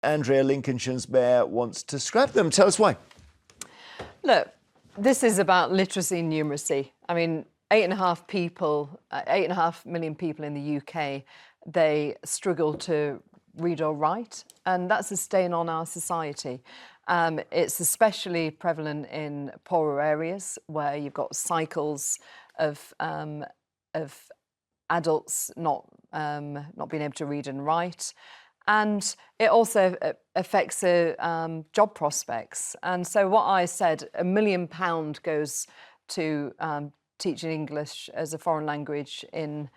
Andrea, Lincolnshire's mayor, wants to scrap them. Tell us why. Look, this is about literacy and numeracy. I mean, 8.5 million people in the UK, they struggle to read or write, and that's a stain on our society. It's especially prevalent in poorer areas where you've got cycles of adults not being able to read and write. And it also affects job prospects. And so what I said, £1 million goes to teaching English as a foreign language in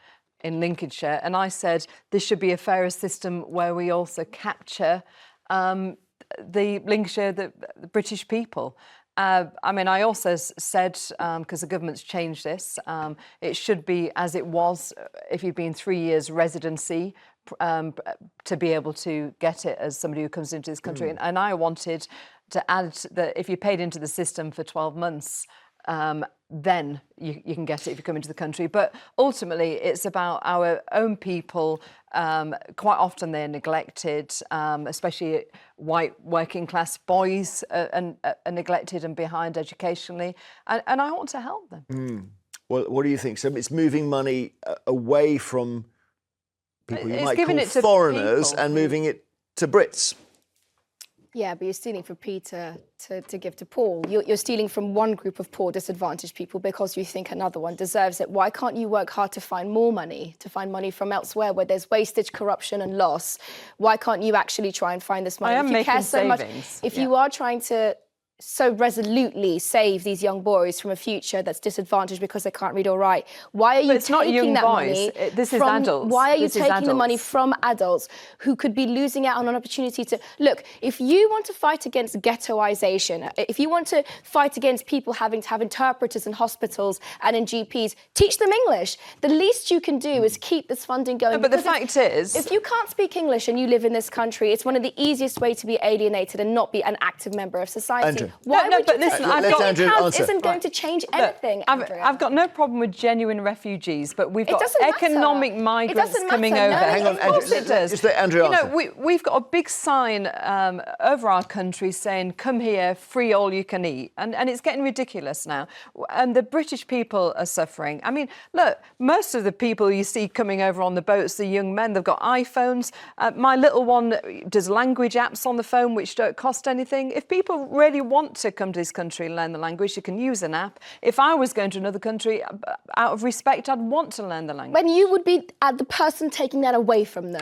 Lincolnshire. And I said this should be a fairer system where we also capture the Lincolnshire, the British people. I mean, I also said, because the government's changed this, it should be as it was if you've been 3 years residency to be able to get it as somebody who comes into this country. And I wanted to add that if you paid into the system for 12 months, then you can get it if you come into the country. But ultimately, it's about our own people. Quite often they're neglected, especially white working class boys are neglected and behind educationally. And I want to help them. Well, what do you think? So it's moving money away from people you might call foreigners and moving it to Brits. Yeah, but you're stealing from Peter to give to Paul. You're stealing from one group of poor, disadvantaged people because you think another one deserves it. Why can't you work hard to find more money, to find money from elsewhere where there's wastage, corruption and loss? Why can't you actually try and find this money? I am making savings. If you are trying to so resolutely save these young boys from a future that's disadvantaged because they can't read or write, why are you taking that money? This is adults. Why are you taking the money from adults who could be losing out on an opportunity to look? If you want to fight against ghettoization, if you want to fight against people having to have interpreters in hospitals and in GPs, teach them English. The least you can do is keep this funding going. No, but the fact is, if you can't speak English and you live in this country, it's one of the easiest ways to be alienated and not be an active member of society. Andrew. Why would but you listen, isn't going to change anything, Andrea. I've got no problem with genuine refugees, but we've got economic migrants coming over. Hang on, Andrew. Just let Andrew answer. You know, we've got a big sign over our country saying, come here, free all you can eat. And it's getting ridiculous now. And the British people are suffering. I mean, look, most of the people you see coming over on the boats, the young men, they've got iPhones. My little one does language apps on the phone, which don't cost anything. If people really want to come to this country and learn the language, you can use an app. If I was going to another country, out of respect, I'd want to learn the language. When you would be the person taking that away from them.